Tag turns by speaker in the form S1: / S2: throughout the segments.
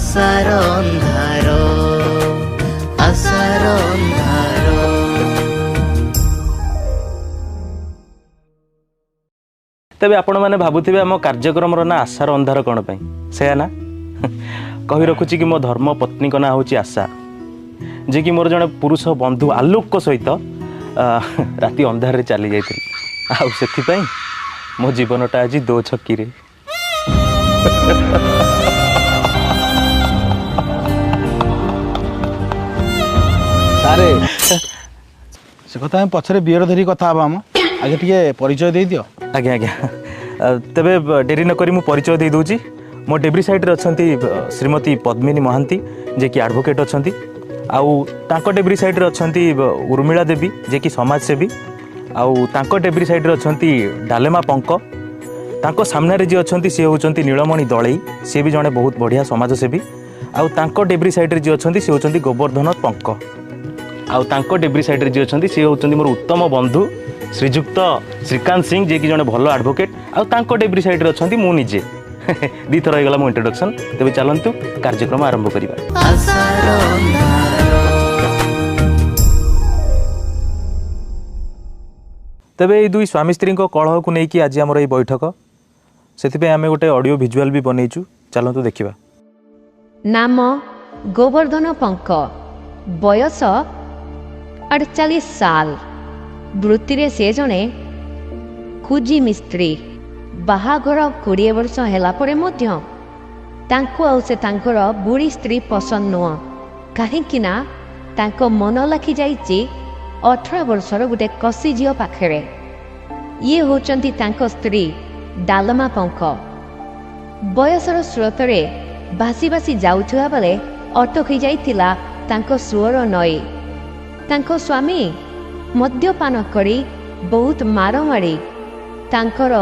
S1: आशार अंधार आशार अंधार।
S2: तेबे आपण माने भाबुथिबे आम कार्यक्रम ना आशार अंधार कौन पाई से ना कही रखुची कि मो धर्म पत्नी को ना होची आशा जे कि मोर जने पुरुष बंधु आलोक सहित राति अंधार रे चली जाइथिल आ सेथि पई मो जीवनटा आज दो छक्की रे।
S3: सारे से कथा पछरे बियर धरी कथा आम आगे टिके परिचय दे दियो।
S2: आज्ञा आज्ञा तेबे डेरी न करी मु परिचय दे दूची। मो डेब्री साइड रे अछंती श्रीमती पद्मिनी महांती जे कि एडवोकेट अछंती आउ तांको डेब्री साइड रे अछंती उर्मिला देवी जे कि समाज सेवी आउ तांको डेब्री साइड रे अछंती डालेमा पंक तांको सामने रे जे अछंती से होचंती नीलमणि दळई से भी जने बहुत बढ़िया समाज सेवी आउ तांको डेब्री साइड रे जे अछंती से होचंती गोवर्धन पंक आउ तांको डेब्री साइड रे जे अछंती से होचंती मोर उत्तम बंधु श्रीजुक्त श्रीकांत सिंह जे कि जने भलो एडवोकेट आउ तांको डेब्री साइड रे अछंती मु निजे दी थर हो गला मो इंट्रोडक्शन। तेबे चलंतु कार्यक्रम आरंभ करिबा। तेबे दुई स्वामी स्त्री को कलह को लेकिन आज आम ये बैठक से आम गोटे ऑडियो विजुअल भी बनईचु चलतु देखा।
S4: नाम गोवर्धन पंक बयस 48 साल वृत्ति रे से जने कुजी मिस्त्री बाहाघर 20 वर्ष हैला परे मध्य तांको आउ से तांकर बुढ़ी स्त्री पसंद नुह कहीं ना तांको मन लाखी जाइछि 18 वर्षर गोटे कसी झील पाखरे ये होचंती तांको स्त्री डालमा पंक बयसर स्रोतरे भासी भासी जाउथुआ बेले अटकी जाइतिला तांको सुअर नई तांको स्वामी मद्यपान करी बहुत मारमारी तांकर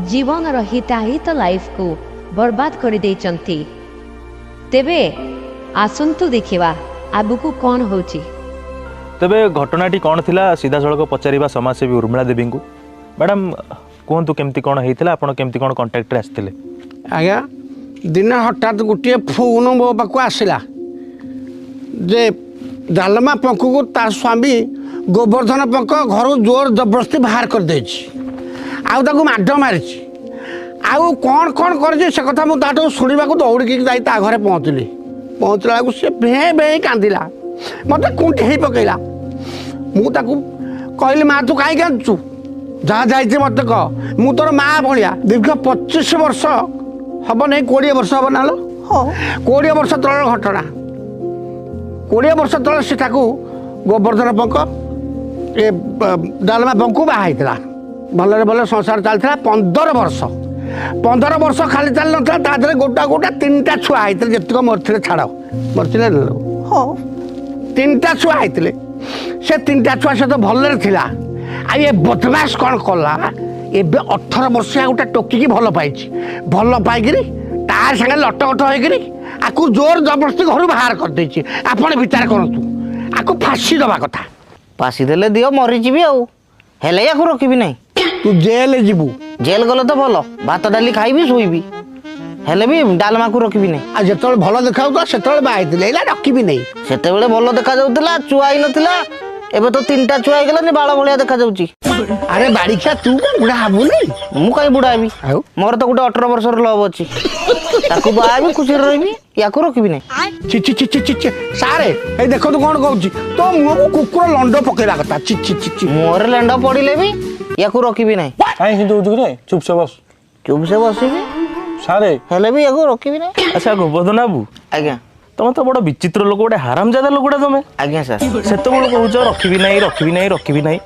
S4: जीवन हिताहित लाइफ को बर्बाद कर देइचंती। तेबे आसंतु देखिबा आगुकू कौन होची।
S2: तेबे घटनाटी कौन थिला सीधा सड़क पचारिबा समाजसेवी उर्मिला देवी को। मैडम कहतु केमती कौन होता आपड़ केमती कौन कंटाक्ट आसते?
S5: आज्ञा दिन हठात गोटे फोन मो पाक आसला जे डालमा पंक को तार स्वामी गोवर्धन पंक घर जोर जबरदस्ती बाहर कर देछि आउ ताकू माड मारी आउ कौन कौन कर से कथा मुझे शुणा दौड़िकी जाई ता घरे पहुँचली पहुँचला सी भे भे कांदिला मत कुंठी पकईला मुझे कहली माँ तू कहीं कांदुचु जहाँ जाइए मत कह मु तोर माँ भाया दीर्घ 25 वर्ष हम नहीं 20 वर्ष हम ना 20 वर्ष तल घटना 20 वर्ष तल से गोवर्धन पंक ये डालमा पंक बाहर भलरे भल संसार चलता 15 वर्ष खाली चल ना गोटा गोटा 3टा छुआ होते जितक मरते छाड़ मरते हाँ 3टा छुआ होते से 3टा छुआ सहित भलरे थिला आ ये बदमाश कौन कला एबे 18 वर्ष गोटे टोकिकी भल पाई तार संगे लटकट होकर आकु जोर जबरदस्ती घर बाहर कर देछि। आपण विचार करतु आकु फांसी दबा कथा
S6: फांसी देले दियो मरीजी आउ हेले या रखी नहीं
S5: तू जेल जीवु
S6: जेल गले तो भल भात डाली खाइबी शोइबी हेले भी डालमा को रखी नहीं
S5: आ जेतले भल देखाउता सेतले बाइतिले एला रखी नहीं
S6: सेतेबेले भल देखा जाउतला चुआ ही नथिला एबे तो 3टा छुआ हो गला बाल भलिया देखा जाउची।
S5: अरे बाड़ीखा तू कौन बुढ़ा हबु नहीं
S6: मु कहीं बुढ़ा भी मोर तो गोटे 18 वर्ष लव अच्छी ताकू बाबी खुशी रही या रखी नहीं
S5: छि छि छि छि छि सारे ए देखो तू कौन कहूची तो मुंह को कुकुर लंड पकेला कथा छि छि छि
S6: मोर लंड पड़िले भी या रखी नहीं
S3: काई हिंदू होजु रे चुप से
S6: बसिबी
S3: सारे
S6: हेले भी या रखी नहीं।
S2: अच्छा गोवर्धन बाबू
S6: आज्ञा
S2: तुम तो बड़ विचित्र लोक गोटे हरामजादा लोकटा तुम।
S6: आज्ञा सर
S2: से कहूच रखी ना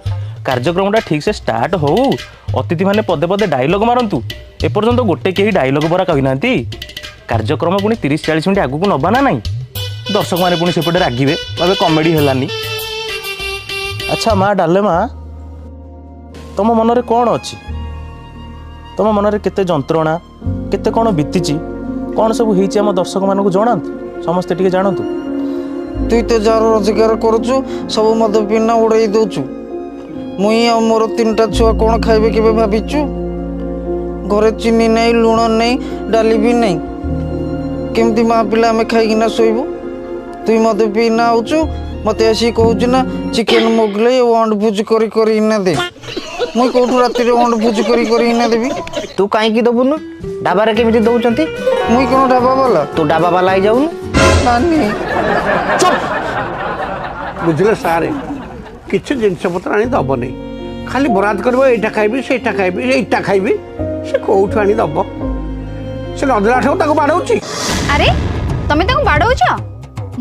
S2: कार्यक्रमटा ठीक से स्टार्ट हो अतिथि मैंने पदे पदे डायलॉग मारंतु एपर्यंत गोटे कहीं डायलॉग बरा कही ना कार्यक्रम पुणी 30-40 मिनिट आगू नबा ना नहीं दर्शक मैंने पुणी सेपटे रागिबे भावे कॉमेडी हेलानी। अच्छा माँ डाले माँ तुम मनरे कौन अच्छी तुम मनरे केते जंत्रणा केते कौन बीतीची कौन सब होईची आम दर्शक मानक जनातु समस्ते टिके जानतु।
S7: तुई तो जार रोजगार करुचु सब मद पिना उड़ाई दौचु मुई आ मोर 3टा छुआ कौन खाइबे केबे भाबिचु घरे चीनी नहीं लुण नहीं डाली भी नहीं केमती माँ पिला आम खाइकिना शोबू तुई मद पीना आउचु मत आसी कहूँ ना चिकेन मोगले अंड भुज करना दे मुई कौटू राति अंड भुज करना देवी
S6: तू कहीं दबुनु ढाबारे केमिति दउचंती
S7: मुई कौन ढाबा वाला
S6: तू ढाबा वाला आई जाऊनु
S7: नानी
S5: ବୁଝିଲେ ସାରେ କିଛି ଜିନିଷପତ୍ର ଆଣି ଦେବନି ଖାଲି ବରାଦ କରିବ ଏଇଟା ଖାଇବି ସେଇଟା ଖାଇବି ଏଇଟା ଖାଇବି ସେ କେଉଁଠୁ ଆଣି ଦେବ ସେ ନଦେଲା ଠାରୁ ତାକୁ ବାଡ଼ଉଛି।
S8: ଆରେ ତମେ ତାକୁ ବାଡ଼ଉଛ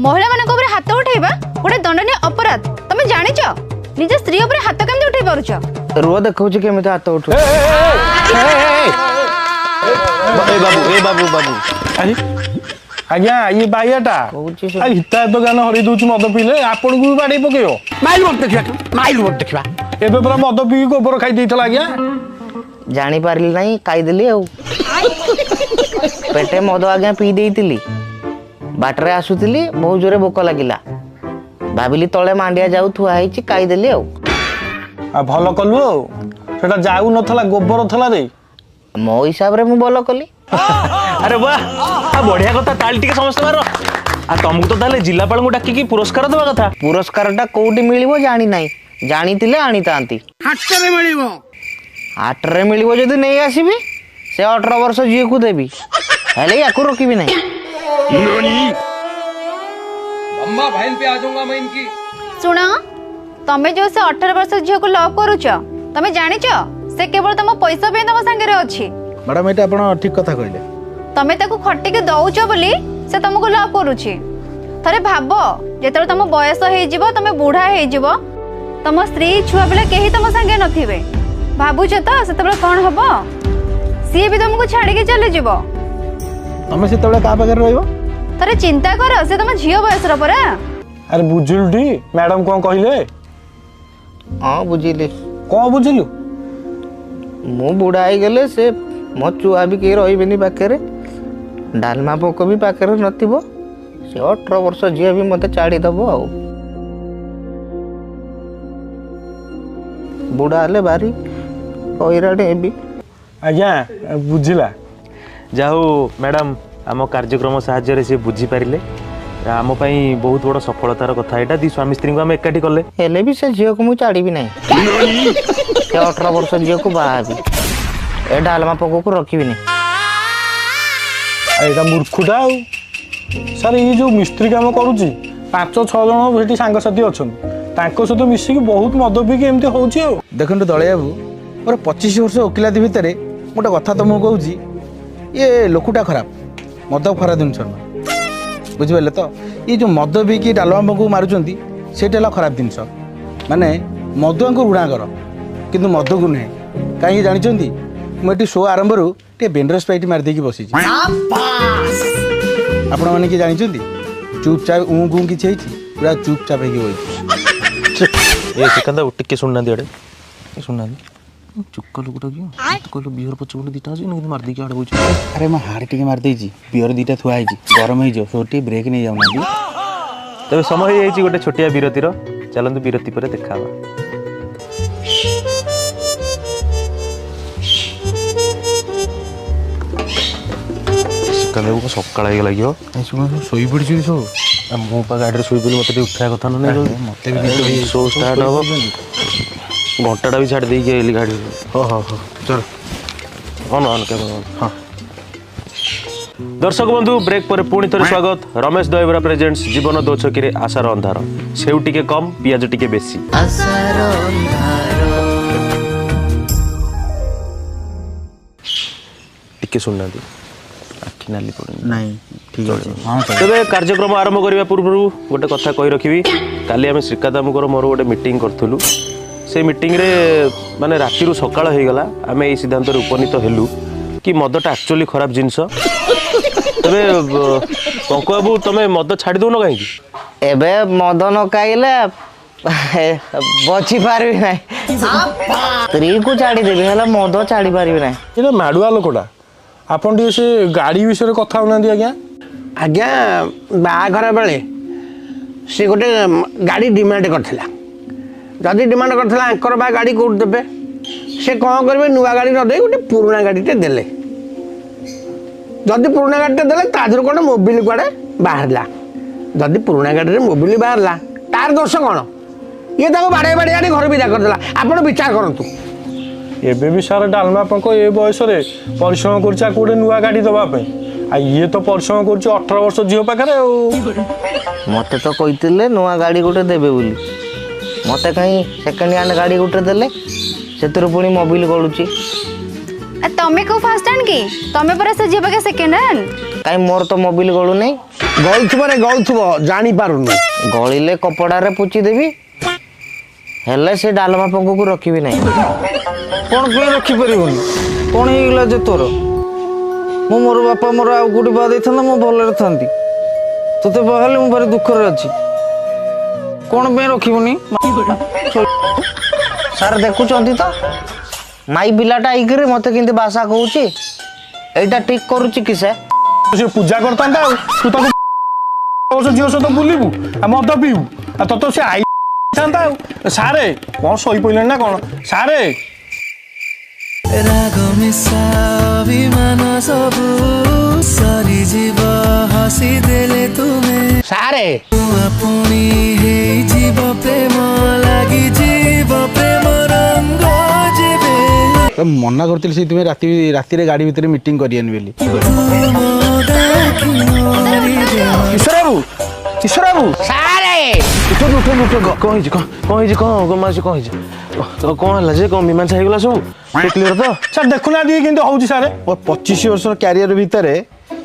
S8: ମହିଳାମାନଙ୍କ ଉପରେ ହାତ ଉଠେଇବା ଗୋଟେ ଦଣ୍ଡନୀୟ ଅପରାଧ ତମେ ଜାଣିଛ ନିଜ ସ୍ତ୍ରୀ ଉପରେ ହାତ କେମିତି ଉଠେଇ ପାରୁଛ
S6: ରୁହ ଦେଖଉଛି କେମିତି ହାତ ଉଠୁ
S2: ଏ ବାବୁ
S3: ଆଜ୍ଞା ଇଏ ବାଇଆଟା
S6: କହୁଛି ସେ।
S3: ହିତାୟତ ଜ୍ଞାନ ହରେଇ ଦଉଛି ମଦ ପିଇଲେ ଆପଣଙ୍କୁ ବି ବାଡ଼େଇ ପକେଇବ
S5: ମାଇଲ ମତ ଦେଖିବା ମାଇଲ ମତ ଦେଖିବା
S3: ଏବେ ପୁରା ମଦ ପିଇକି ଗୋବର ଖାଇ ଦେଇଥିଲା ଆଜ୍ଞା
S6: ଜାଣିପାରିଲି ନାହିଁ ଖାଇଦେଲି ଆଉ ପେଟେ ମଦ ଆଜ୍ଞା ପିଇ ଦେଇଥିଲି ବାଟରେ ଆସୁଥିଲି ବହୁତ ଜୋରେ ଭୋକ ଲାଗିଲା ଭାବିଲି ତଳେ ମାଣ୍ଡିଆ ଯାଉ ଥୁଆ ହେଇଛି ଖାଇଦେଲି ଆଉ
S3: ଭଲ କଲୁ ଆଉ ସେଟା ଯାଉ ନଥିଲା ଗୋବର ଥିଲା ରେ
S6: ମୋ ହିସାବରେ ମୁଁ ଭଲ କଲି
S2: ଆରେ ବାହ ବଢିଆ କଥା ତାଳି ଟିକେ ସମସ୍ତେ ମାର ତମକୁ ତ ତାହେଲେ ଜିଲ୍ଲାପାଳଙ୍କୁ ଡାକିକି ପୁରସ୍କାର ଦେବା କଥା
S6: ପୁରସ୍କାରଟା କୋଉଠି ମିଳିବ ଜାଣି ନାହିଁ ଜାଣିଥିଲେ ଆଣିଥାନ୍ତି
S5: ହାଟରେ ମିଳିବ
S6: ହାଟରେ ମିଳିବ ଯଦି ନେଇ ଆସିବି ସେ 18 ବର୍ଷ ଝିଅକୁ ଦେବି ହେଲେ ୟାକୁ ରଖିବି ନାହିଁ
S8: ଶୁଣ ତମେ ଯୋଉ ସେ 18 ବର୍ଷ ଝିଅକୁ ଲଭ୍ କରୁଛ ତମେ ଜାଣିଛ ସେ କେବଳ ତମ ପଇସା ପାଇଁ ତମ ସାଙ୍ଗରେ ଅଛି
S3: ମ୍ୟାଡ଼ାମ ଏଇଟା ଆପଣ ଠିକ କଥା କହିଲେ
S8: ତମେ ତାକୁ ଖଟିକି ଦଉଛ ବୋଲି ସେ ତମକୁ ଲଭ୍ କରୁଛି ଥରେ ଭାବ ଯେତେବେଳେ ତମ ବୟସ ହେଇଯିବ ତମେ ବୁଢା ହେଇଯିବ ତମ ସ୍ତ୍ରୀ ଛୁଆ ପିଲା କେହି ତମ ସାଙ୍ଗେ ନଥିବେ ଭାବୁଛ ତ ସେତେବେଳେ କଣ ହବ ସିଏ ବି ତମକୁ ଛାଡିକି ଚାଲିଯିବ
S3: ତମେ ସେତେବେଳେ କାହା ପାଖରେ ରହିବ
S8: ଥରେ ଚିନ୍ତା କର ସେ ତମ ଝିଅ ବୟସର ପରା
S3: ଆରେ ବୁଝିଲୁ ଟି ମ୍ୟାଡ଼ାମ କଣ କହିଲେ
S6: ହଁ ବୁଝିଲି
S3: କଣ ବୁଝିଲୁ
S6: ମୁଁ ବୁଢା ହେଇଗଲେ ସେ ମୋ ଛୁଆ ବି କେହି ରହିବେନି ପାଖରେ ଡାଲମା ପୋକ ବି ପାଖରେ ନଥିବ ସେ 18 ବର୍ଷ ଝିଅ ବି ମତେ ଛାଡ଼ିଦବ ଆଉ ବୁଢା ହେଲେ ଭାରି ହଇରାଣ ହେବି
S3: ଆଜ୍ଞା ବୁଝିଲା
S2: ଯାହା ହଉ ମ୍ୟାଡ଼ାମ୍ ଆମ କାର୍ଯ୍ୟକ୍ରମ ସାହାଯ୍ୟରେ ସେ ବୁଝିପାରିଲେ ଆମ ପାଇଁ ବହୁତ ବଡ଼ ସଫଳତାର କଥା ଏଇଟା ଦି ସ୍ୱାମୀ ସ୍ତ୍ରୀଙ୍କୁ ଆମେ ଏକାଠି କଲେ
S6: ହେଲେ ବି ସେ ଝିଅକୁ ମୁଁ ଛାଡ଼ିବି ନାହିଁ ସେ 18 ବର୍ଷ ଝିଅକୁ ବାହା ହେବି ଏ ଡାଲମା ପୋକକୁ ରଖିବିନି
S3: ଏଇଟା ମୂର୍ଖଟା ଆଉ ସାର୍ ଏଇ ଯୋଉ ମିସ୍ତ୍ରୀ କାମ କରୁଛି 5-6 ଜଣ ସେଠି ସାଙ୍ଗସାଥି ଅଛନ୍ତି ତାଙ୍କ ସହିତ ମିଶିକି ବହୁତ ମଦ ପିଇକି ଏମିତି ହଉଛି ଆଉ ଦେଖନ୍ତୁ ଦଳିଆ ବାବୁ ମୋର 25 ବର୍ଷ ଓକିଲାତି ଭିତରେ ଗୋଟେ କଥା ତମକୁ କହୁଛି ଇଏ ଲୋକଟା ଖରାପ ମଦ ଖରାପ ଜିନିଷ ନୁହଁ ବୁଝିପାରିଲେ ତ ଇଏ ଯେଉଁ ମଦ ପିଇକି ଡାଲମା ପୋକକୁ ମାରୁଛନ୍ତି ସେଇଟା ହେଲା ଖରାପ ଜିନିଷ ମାନେ ମଦୁଆଙ୍କୁ ଋଣା କର କିନ୍ତୁ ମଦକୁ ନୁହେଁ କାହିଁକି ଜାଣିଛନ୍ତି ମୁଁ ଏଠି ଶୋ ଆରମ୍ଭରୁ ଟିକେ ବେଣ୍ଡର ସ୍ପ୍ରାଇଟ୍ ମାରିଦେଇକି ବସିଛି ଆପଣମାନେ କିଏ ଜାଣିଛନ୍ତି ଚୁପଚାପ ଗୁଁ କିଛି ହେଇଛି ପୁରା ଚୁପଚାପ ହେଇକି ବସିଛି
S2: ଏ ଶ୍ରୀକାନ୍ତ ଟିକେ ଶୁଣୁନାହାନ୍ତି ଆଡ଼େ ଶୁଣୁନାହାନ୍ତି ଚୁକ ଲୋକଟା କିଏ କହିଲୁ ବିହର ପଛପଟେ ଦୁଇଟା ଅଛି କିନ୍ତୁ ମାରିଦେଇକି ଆଡ଼େ ବଉଛି
S3: ଆରେ ମୁଁ ହାଡ଼ ଟିକେ ମାରିଦେଇଛି ବିଅର ଦୁଇଟା ଥୁଆ ହେଇଛି ଗରମ ହେଇଯିବ ସବୁ ଟିକେ ବ୍ରେକ୍ ନେଇଯାଉନାହାନ୍ତି
S2: ତେବେ ସମୟ ହେଇଯାଇଛି ଗୋଟେ ଛୋଟିଆ ବିରତିର ଚାଲନ୍ତୁ ବିରତି ପରେ ଦେଖା ହେବା ଶ୍ରୀକାନ୍ତ ସକାଳ ହେଇଗଲା ଲାଗିବ
S3: ଶୋଇପଡ଼ିଛନ୍ତି ସବୁ
S2: ମୁଁ ପା ଗାଡ଼ିରେ ଶୋଇପଡ଼ିଲି ମୋତେ ଟିକେ ଉଠିବା କଥା ନୁହେଁ
S3: ମୋତେ ବି
S2: ଶୋ ଷ୍ଟାର୍ଟ ହେବ ଘଣ୍ଟାଟା ବି ଛାଡ଼ି ଦେଇକି ଆଇଲି ଗାଡ଼ି
S3: ହଉ ଚଲ
S2: ହଁ ଦର୍ଶକ ବନ୍ଧୁ ବ୍ରେକ୍ ପରେ ପୁଣି ଥରେ ସ୍ୱାଗତ ରମେଶ ଦହିବରା ପ୍ରେଜେଣ୍ଟସ୍ ଜୀବନ ଦୋଛକିରେ ଆଶାର ଅନ୍ଧାର ସେଉ ଟିକେ କମ୍ ପିଆଜ ଟିକେ ବେଶୀ
S1: ଆଶାର ଅନ୍ଧାର
S2: ଟିକେ ଶୁଣୁନାହାନ୍ତି ଆଖି ନାଲି ପଡ଼ୁନି
S3: ନାଇଁ ଠିକ୍ ଅଛି
S2: ତେବେ କାର୍ଯ୍ୟକ୍ରମ ଆରମ୍ଭ କରିବା ପୂର୍ବରୁ ଗୋଟେ କଥା କହି ରଖିବି କାଲି ଆମେ ଶ୍ରୀକାନ୍ତ ବାବୁଙ୍କର ମୋର ଗୋଟେ ମିଟିଂ କରିଥିଲୁ ସେ ମିଟିଂରେ ମାନେ ରାତିରୁ ସକାଳ ହେଇଗଲା ଆମେ ଏଇ ସିଦ୍ଧାନ୍ତରେ ଉପନୀତ ହେଲୁ କି ମଦଟା ଆକ୍ଚୁଆଲି ଖରାପ ଜିନିଷ ତେବେ ପଙ୍କୁ ବାବୁ ତମେ ମଦ ଛାଡ଼ି ଦେଉନ କାହିଁକି
S6: ଏବେ ମଦ ନ ଖାଇଲେ ବଞ୍ଚି ପାରିବି ନାହିଁ ସ୍ତ୍ରୀକୁ ଛାଡ଼ିଦେବି ହେଲେ ମଦ ଛାଡ଼ି ପାରିବି ନାହିଁ
S3: ଏଇଟା ମାଡ଼ୁଆ ଲୋକଟା ଆପଣ ଟିକେ ସେ ଗାଡ଼ି ବିଷୟରେ କଥା ହଉନାହାନ୍ତି ଆଜ୍ଞା
S5: ଆଜ୍ଞା ବାହାଘର ବେଳେ ସେ ଗୋଟେ ଗାଡ଼ି ଡିମାଣ୍ଡ କରିଥିଲା ଯଦି ଡିମାଣ୍ଡ କରିଥିଲା ଆଙ୍କର ବା ଗାଡ଼ି କେଉଁଠି ଦେବେ ସେ କ'ଣ କରିବେ ନୂଆ ଗାଡ଼ି ନ ଦେଇ ଗୋଟେ ପୁରୁଣା ଗାଡ଼ିଟେ ଦେଲେ ଯଦି ପୁରୁଣା ଗାଡ଼ିଟେ ଦେଲେ ତା ଦେହରୁ କ'ଣ ମୋବିଲ କୁଆଡ଼େ ବାହାରିଲା। ଯଦି ପୁରୁଣା ଗାଡ଼ିରେ ମୋବିଲ ବାହାରିଲା ତାର ଦୋଷ କ'ଣ? ଇଏ ତାକୁ ବାଡ଼େଇ ବାଡ଼େଇ ଆଣି ଘର ବିଦା କରିଦେଲା। ଆପଣ ବିଚାର କରନ୍ତୁ।
S3: ଏବେ ବି ସାର୍ ଡାଲମା ପଙ୍କ ଏ ବୟସରେ ପରିଶ୍ରମ କରୁଛି ଆକୁ ଗୋଟେ ନୂଆ ଗାଡ଼ି ଦେବା ପାଇଁ। ଆଉ ଇଏ ତ ପରିଶ୍ରମ କରୁଛି 18 ବର୍ଷ ଝିଅ ପାଖରେ ଆଉ।
S6: ମୋତେ ତ କହିଥିଲେ ନୂଆ ଗାଡ଼ି ଗୋଟେ ଦେବେ ବୋଲି, ମୋତେ କାହିଁ ସେକେଣ୍ଡ ହ୍ୟାଣ୍ଡ ଗାଡ଼ି ଗୋଟେ ଦେଲେ, ସେଥିରୁ ପୁଣି ମୋବିଲ ଗଳୁଛି।
S8: ତମେ କୋଉ ଫାର୍ଷ୍ଟ ହ୍ୟାଣ୍ଡ କି? ତମେ ପରା ସେ ଝିଅ ପାଖେ ସେକେଣ୍ଡ ହ୍ୟାଣ୍ଡ।
S6: କାହିଁ ମୋର ତ ମୋବିଲ ଗଳୁନାହିଁ।
S5: ଗଳୁଥିବ ରେ ଗଳୁଥିବ, ଜାଣିପାରୁନି।
S6: ଗଳିଲେ କପଡ଼ାରେ ପୋଛି ଦେବି, ହେଲେ ସେ ଡାଲମା ପଙ୍କକୁ ରଖିବି ନାହିଁ।
S7: କ'ଣ ପାଇଁ ରଖିପାରିବୁନି? କ'ଣ ହେଇଗଲା ଯେ ତୋର? ମୁଁ ମୋର ବାପା ମୋର ଆଉ କୋଉଠି ବାହା ଦେଇଥାନ୍ତା, ମୁଁ ଭଲରେ ଥାନ୍ତି। ତୋତେ ବାହା ହେଲେ ମୁଁ ଭାରି ଦୁଃଖରେ ଅଛି। କ'ଣ ପାଇଁ ରଖିବୁନି?
S6: ସାର୍ ଦେଖୁଛନ୍ତି ତ ମାଇ ପିଲାଟା ହେଇକିରି ମୋତେ କେମିତି ଭାଷା କହୁଛି, ଏଇଟା ଠିକ୍ କରୁଛି କି ସେ?
S3: ସେ ପୂଜା କରିଥାନ୍ତା ଆଉ ତୁ ତାକୁ ଝିଅ ସହିତ ବୁଲିବୁ ଆଉ ମଦ ପିଇବୁ ଆଉ ତତେ ସେ ଆଇଥାନ୍ତା ଆଉ। ସାରେ କ'ଣ ଶୋଇପଇଲେଣି ନା କ'ଣ? ସାରେ
S1: ରାଗ ମିଶା ଅଭିମାନ ସବୁ ସରିଯିବ ହସି ଦେଲେ ତୁମେ
S5: ସାରେ
S1: ପୁଣି ହେଇଯିବ ପ୍ରେମ ଲାଗିଯିବ ପ୍ରେମ ରଙ୍ଗ ଯେବେ
S3: ମନା କରିଥିଲି ସେଇଥିପାଇଁ ରାତିରେ ଗାଡ଼ି ଭିତରେ ମିଟିଂ କରିବାନି ବୋଲି। କିଶୋର ବାବୁ, କିଶୋର ବାବୁ,
S5: ସାରେ
S2: ଉଠନ୍ତୁ ଉଠନ୍ତୁ ଉଠନ୍ତୁ। କ'ଣ ହେଇଛି କ'ଣ ହେଇଛି କ'ଣ ମାଉସୀ କ'ଣ ହେଇଛି? କ'ଣ ହେଲା ଯେ କ'ଣ ମୀମାଂସା ହେଇଗଲା ସବୁ? କ୍ଲିୟର ତ?
S3: ସାର୍ ଦେଖୁନାହାନ୍ତି କେମିତି ହଉଛି ସାର୍। 25 ବର୍ଷର କ୍ୟାରିୟର ଭିତରେ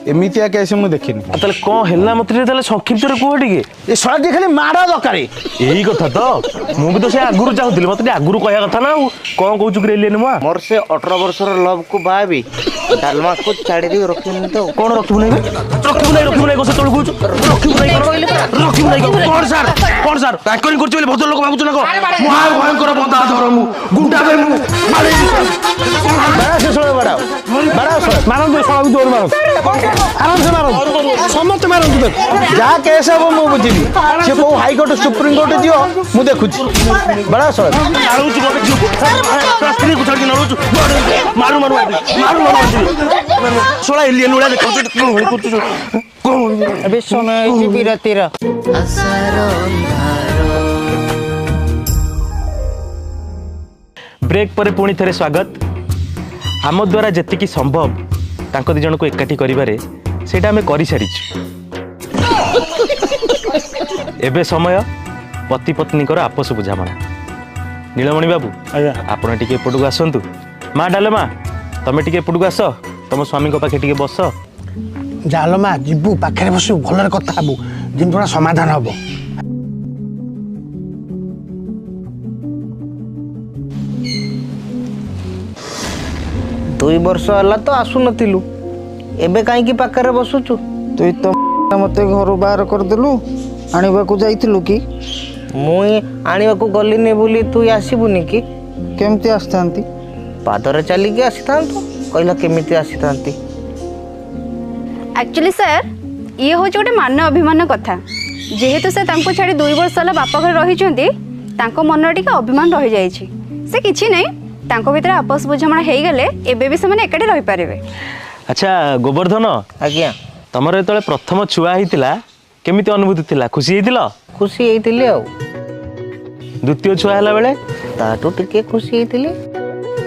S3: ଏମିତିଆ କେସ୍ ମୁଁ ଦେଖିନି।
S2: ତାହେଲେ କ'ଣ ହେଲା ମତେ ଟିକେ ତାହେଲେ ସଂକ୍ଷିପ୍ତରେ କୁହ ଟିକେ।
S5: ଏ ଶଳାଟି ଖାଲି ମାଡ଼ ଦରକାର।
S2: ଏଇ କଥା ତ ମୁଁ ବି ତ ସେ ଆଗରୁ ଚାହୁଁଥିଲି, ମତେ ଟିକେ ଆଗରୁ କହିବା କଥା ନା ଆଉ। କ'ଣ କହୁଛୁ କି ଏଲିଏନ୍ ମା?
S6: ମୋର ସେ 18 ବର୍ଷର ଲଭ୍କୁ ବାହାବି ଡାଲମାକୁ ଛାଡ଼ି ଦେଇ ରଖିବୁନି ତ?
S2: କ'ଣ ରଖିବୁ ନାହିଁ? ରଖିବୁ ନାହିଁ କ'ଣ ସେତେବେଳେ କହୁଛୁ? ରଖିବୁ ନାହିଁ ରଖିବୁ ନାହିଁ କ'ଣ ସାର୍? କ'ଣ ସାର୍ ତାଙ୍କରି କରୁଛି ବୋଲି ଭଦ୍ର ଲୋକ ଭାବୁଛୁ ନା କ'ଣ? ମହାଭୟଙ୍କର ବନ୍ଧାଧର ମୁଁ ଗୁଣ୍ଡା ବେ ମୁଁ
S3: ମାରନ୍ତୁ ଶଳାକୁ ଜୋର ମାରନ୍ତୁ, ଆରାମସେ ମାରନ୍ତୁ, ସମସ୍ତେ ମାରନ୍ତୁ। ଯାହା କେସ୍ ହବ ମୁଁ ବୁଝିବି। ସେ କୋଉ ହାଇକୋର୍ଟ ସୁପ୍ରିମକୋର୍ଟ ଯିବ ମୁଁ ଦେଖୁଛି। ବड़ा ଶଳା
S2: ନାଳୁଛୁ ଗୋଟେ ଝିଅକୁ ସ୍ତ୍ରୀକୁ ଛାଡ଼ିକି ନାଳୁଛୁ ମାରୁ ମାରୁ ଶଳା ଏଲିଏନ୍ ଭଳିଆ ଦେଖାଉଛୁ।
S7: ଏବେ ସମୟ ହେଇଛି ବିରତିର।
S1: ଆଶାର ଅନ୍ଧାର
S2: ବ୍ରେକ୍ ପରେ ପୁଣି ଥରେ ସ୍ୱାଗତ। ଆମ ଦ୍ୱାରା ଯେତିକି ସମ୍ଭବ ତାଙ୍କ ଦୁଇ ଜଣକୁ ଏକାଠି କରିବାରେ ସେଇଟା ଆମେ କରିସାରିଛୁ। ଏବେ ସମୟ ପତି ପତ୍ନୀଙ୍କର ଆପୋଷ ବୁଝାମଣା। ନୀଳମଣି ବାବୁ,
S3: ଆଜ୍ଞା
S2: ଆପଣ ଟିକେ ଏପଟକୁ ଆସନ୍ତୁ। ମା ଡାଲମା ତମେ ଟିକେ ଏପଟକୁ ଆସ, ତମ ସ୍ୱାମୀଙ୍କ ପାଖେ ଟିକେ ବସ।
S5: ଜାଲ ମା ଯିବୁ ପାଖରେ ବସିବୁ, ଭଲରେ କଥା ହବୁ, ଯେମିତି ଗୋଟେ ସମାଧାନ ହବ।
S6: ଦୁଇ ବର୍ଷ ହେଲା ତ ଆସୁନଥିଲୁ, ଏବେ କାହିଁକି ପାଖରେ ବସୁଛୁ?
S7: ତୁଇ ତ ମତେ ଘରୁ ବାହାର କରିଦେଲୁ। ଆଣିବାକୁ ଯାଇଥିଲୁ କି?
S6: ମୁଁ ଆଣିବାକୁ ଗଲିନି ବୋଲି ତୁ ଆସିବୁନି କି?
S7: କେମିତି ଆସିଥାନ୍ତି?
S6: ପାଦରେ ଚାଲିକି ଆସିଥାନ୍ତୁ, କହିଲା କେମିତି ଆସିଥାନ୍ତି?
S8: ଆକ୍ଚୁଆଲି ସାର୍ ଇଏ ହେଉଛି ଗୋଟେ ମାନ ଅଭିମାନ କଥା। ଯେହେତୁ ସେ ତାଙ୍କୁ ଛାଡ଼ି 2 ବର୍ଷ ହେଲା ବାପା ଘରେ ରହିଛନ୍ତି, ତାଙ୍କ ମନରେ ଟିକେ ଅଭିମାନ ରହିଯାଇଛି। ସେ କିଛି ନାହିଁ, ତାଙ୍କ ଭିତରେ ଆପୋଷ ବୁଝାମଣା ହେଇଗଲେ ଏବେ ବି ସେମାନେ ଏକାଠି ରହିପାରିବେ।
S2: ଆଚ୍ଛା ଗୋବର୍ଦ୍ଧନ,
S6: ଆଜ୍ଞା
S2: ତମର ଯେତେବେଳେ ପ୍ରଥମ ଛୁଆ ହେଇଥିଲା କେମିତି ଅନୁଭୂତି ଥିଲା? ଖୁସି ହେଇଥିଲ?
S6: ଖୁସି ହେଇଥିଲି ଆଉ।
S2: ଦ୍ୱିତୀୟ ଛୁଆ ହେଲା ବେଳେ?
S6: ତାଠୁ ଟିକେ ଖୁସି ହେଇଥିଲି।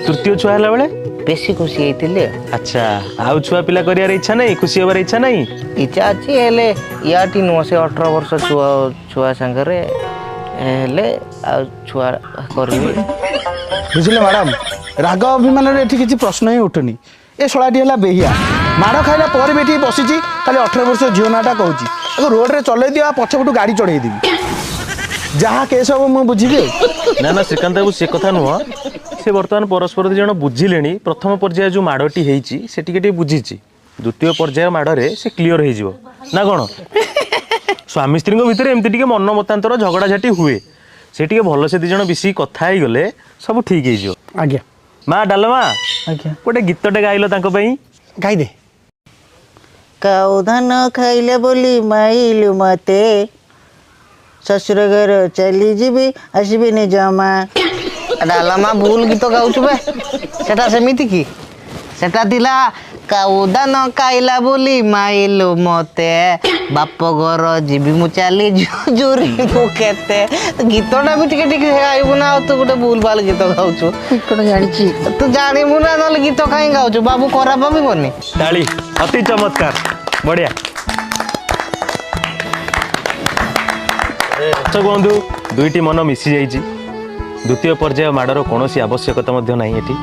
S2: ତୃତୀୟ ଛୁଆ ହେଲା ବେଳେ?
S6: ବେଶୀ ଖୁସି ହେଇଥିଲି।
S2: ଆଚ୍ଛା ଆଉ ଛୁଆ ପିଲା କରିବାର ଇଚ୍ଛା ନାହିଁ? ଖୁସି ହେବାର ଇଚ୍ଛା ନାହିଁ?
S6: ଇଚ୍ଛା ଅଛି, ହେଲେ ୟାଠି ନୁହଁ, ସେ 18 ବର୍ଷ ଛୁଆ ସାଙ୍ଗରେ ହେଲେ ଆଉ ଛୁଆ କରିବି।
S3: ବୁଝିଲେ ମ୍ୟାଡ଼ାମ, ରାଗ ଅଭିମାନରେ ଏଠି କିଛି ପ୍ରଶ୍ନ ହିଁ ଉଠୁନି। ଏ ଶଳାଟି ହେଲା ବେହିଆ, ମାଡ଼ ଖାଇଲା ପରେ ବି ଏଠି ବସିଛି, ଖାଲି 18 ବର୍ଷ ଝିଅ ନାଁଟା କହୁଛି। ତାକୁ ରୋଡ଼ରେ ଚଲେଇ ଦିଅ, ପଛପଟୁ ଗାଡ଼ି ଚଢ଼େଇ ଦେବି, ଯାହା କେସ୍ ହବ ମୁଁ ବୁଝିବି ଆଉ।
S2: ନା ନା ଶ୍ରୀକାନ୍ତ ବାବୁ, ସେ କଥା ନୁହଁ। ସେ ବର୍ତ୍ତମାନ ପରସ୍ପର ଦୁଇ ଜଣ ବୁଝିଲେଣି। ପ୍ରଥମ ପର୍ଯ୍ୟାୟ ଯେଉଁ ମାଡ଼ଟି ହେଇଛି ସେ ଟିକେ ଟିକେ ବୁଝିଛି, ଦ୍ୱିତୀୟ ପର୍ଯ୍ୟାୟ ମାଡ଼ରେ ସେ କ୍ଲିଅର ହେଇଯିବ ନା କ'ଣ? ସ୍ୱାମୀ ସ୍ତ୍ରୀଙ୍କ ଭିତରେ ଏମିତି ଟିକେ ମନ ମତାନ୍ତର ଝଗଡ଼ାଝାଟି ହୁଏ, ସେ ଟିକେ ଭଲସେ ଦୁଇ ଜଣ ମିଶିକି କଥା ହେଇଗଲେ ସବୁ ଠିକ୍ ହେଇଯିବ।
S3: ଆଜ୍ଞା
S2: ମା ଡାଲମା,
S3: ଆଜ୍ଞା
S2: ଗୋଟେ ଗୀତଟେ ଗାଇଲ ତାଙ୍କ ପାଇଁ।
S5: ଗାଇଦେ।
S7: କାଉ ଧାନ ଖାଇଲେ ବୋଲି ମାଇଲୁ ମତେ, ଶ୍ୱଶୁର ଘର ଚାଲିଯିବି ଆସିବିନି ଜମା।
S6: ଡାଲମା ଭୁଲ ଗୀତ ଗାଉଛୁ ବେ, ସେଟା ସେମିତି କି? ସେଟା ଥିଲା କାଉ ଦାନ ଖାଇଲା ବୋଲି ମାଇଲୁ ମତେ ବାପ ଘର ଯିବି ମୁଁ ଚାଲି ଜୁରି ମୁଁ କେତେ ଗୀତଟା ବି ଟିକେ ଟିକେ ଗାଇବୁ ନା ଆଉ ତୁ ଗୋଟେ ଭୁଲ ଭାଲ ଗୀତ ଗାଉଛୁ
S7: ଜାଣିଛି
S6: ତୁ ଜାଣିବୁ ନା ନହେଲେ ଗୀତ କାହିଁ ଗାଉଛୁ ବାବୁ ଖରାପ ଭାବିବନି
S2: ତାଳି ଅତି ଚମତ୍କାର ବଢିଆ ଦର୍ଶକ ବନ୍ଧୁ ଦୁଇଟି ମନ ମିଶି ଯାଇଛି ଦ୍ୱିତୀୟ ପର୍ଯ୍ୟାୟ ମାଡ଼ର କୌଣସି ଆବଶ୍ୟକତା ମଧ୍ୟ ନାହିଁ ଏଠି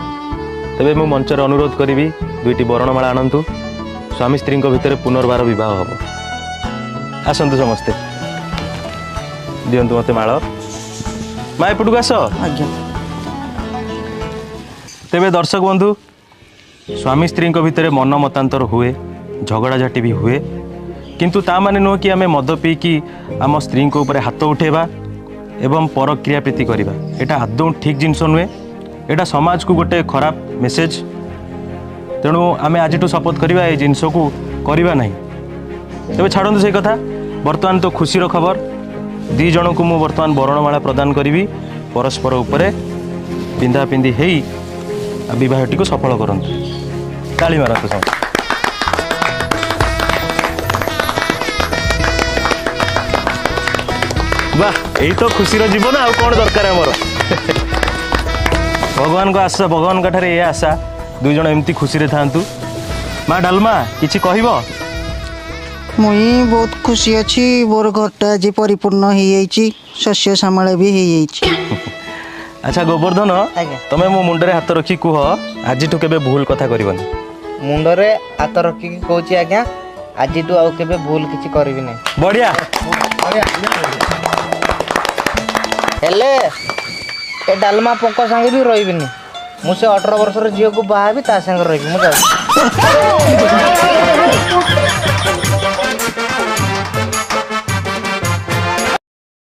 S2: ତେବେ ମୁଁ ମଞ୍ଚରେ ଅନୁରୋଧ କରିବି ଦୁଇଟି ବରଣମାଳା ଆଣନ୍ତୁ ସ୍ୱାମୀ ସ୍ତ୍ରୀଙ୍କ ଭିତରେ ପୁନର୍ବାର ବିବାହ ହେବ ଆସନ୍ତୁ ସମସ୍ତେ ଦିଅନ୍ତୁ ମୋତେ ମାଳ ମା ଏପଟକୁ ଆସ
S7: ଆଜ୍ଞା
S2: ତେବେ ଦର୍ଶକ ବନ୍ଧୁ ସ୍ୱାମୀ ସ୍ତ୍ରୀଙ୍କ ଭିତରେ ମନ ମତାନ୍ତର ହୁଏ ଝଗଡ଼ାଝାଟି ବି ହୁଏ କିନ୍ତୁ ତା ମାନେ ନୁହେଁ କି ଆମେ ମଦ ପିଇକି ଆମ ସ୍ତ୍ରୀଙ୍କ ଉପରେ ହାତ ଉଠାଇବା ଏବଂ ପରକ୍ରିୟା ପ୍ରୀତି କରିବା ଏଇଟା ଆଦୌ ଠିକ୍ ଜିନିଷ ନୁହେଁ ଏଇଟା ସମାଜକୁ ଗୋଟେ ଖରାପ ମେସେଜ ତେଣୁ ଆମେ ଆଜିଠୁ ଶପଥ କରିବା ଏଇ ଜିନିଷକୁ କରିବା ନାହିଁ ତେବେ ଛାଡ଼ନ୍ତୁ ସେଇ କଥା ବର୍ତ୍ତମାନ ତ ଖୁସିର ଖବର ଦୁଇ ଜଣଙ୍କୁ ମୁଁ ବର୍ତ୍ତମାନ ବରଣମାଳା ପ୍ରଦାନ କରିବି ପରସ୍ପର ଉପରେ ପିନ୍ଧାପିନ୍ଧି ହେଇ ବିବାହଟିକୁ ସଫଳ କରନ୍ତୁ ତାଳି ମାରନ୍ତୁ ସମସ୍ତେ ବାহ ଏଇ ତ ଖୁସିର ଜୀବନ ଆଉ କ'ଣ ଦରକାର ଆମର ଭଗବାନଙ୍କ ଆଶା ଭଗବାନଙ୍କ ଠାରେ ଏ ଆଶା ଦୁଇ ଜଣ ଏମିତି ଖୁସିରେ ଥାଆନ୍ତୁ ମା ଡାଲମା କିଛି କହିବ
S7: ମୁଇଁ ବହୁତ ଖୁସି ଅଛି ମୋର ଘରଟା ଆଜି ପରିପୂର୍ଣ୍ଣ ହେଇଯାଇଛି ଶସ୍ୟ ଶ୍ୟାମଳ ବି ହେଇଯାଇଛି
S2: ଆଚ୍ଛା ଗୋବର୍ଦ୍ଧନ
S6: ଆଜ୍ଞା।
S2: ତମେ ମୋ ମୁଣ୍ଡରେ ହାତ ରଖି କୁହ ଆଜିଠୁ କେବେ ଭୁଲ କଥା କରିବନି
S6: ମୁଣ୍ଡରେ ହାତ ରଖିକି କହୁଛି ଆଜ୍ଞା ଆଜିଠୁ ଆଉ କେବେ ଭୁଲ କିଛି କରିବି ନାହିଁ
S2: ବଢିଆ
S6: ହେଲେ ଏ ଡାଲମା ପଙ୍କ ସାଙ୍ଗେ ବି ରହିବିନି ମୁଁ ସେ 18 ବର୍ଷର ଝିଅକୁ ବାହା ହେବି ତା ସାଙ୍ଗରେ ରହିବି ମୁଁ ଯାଉଛି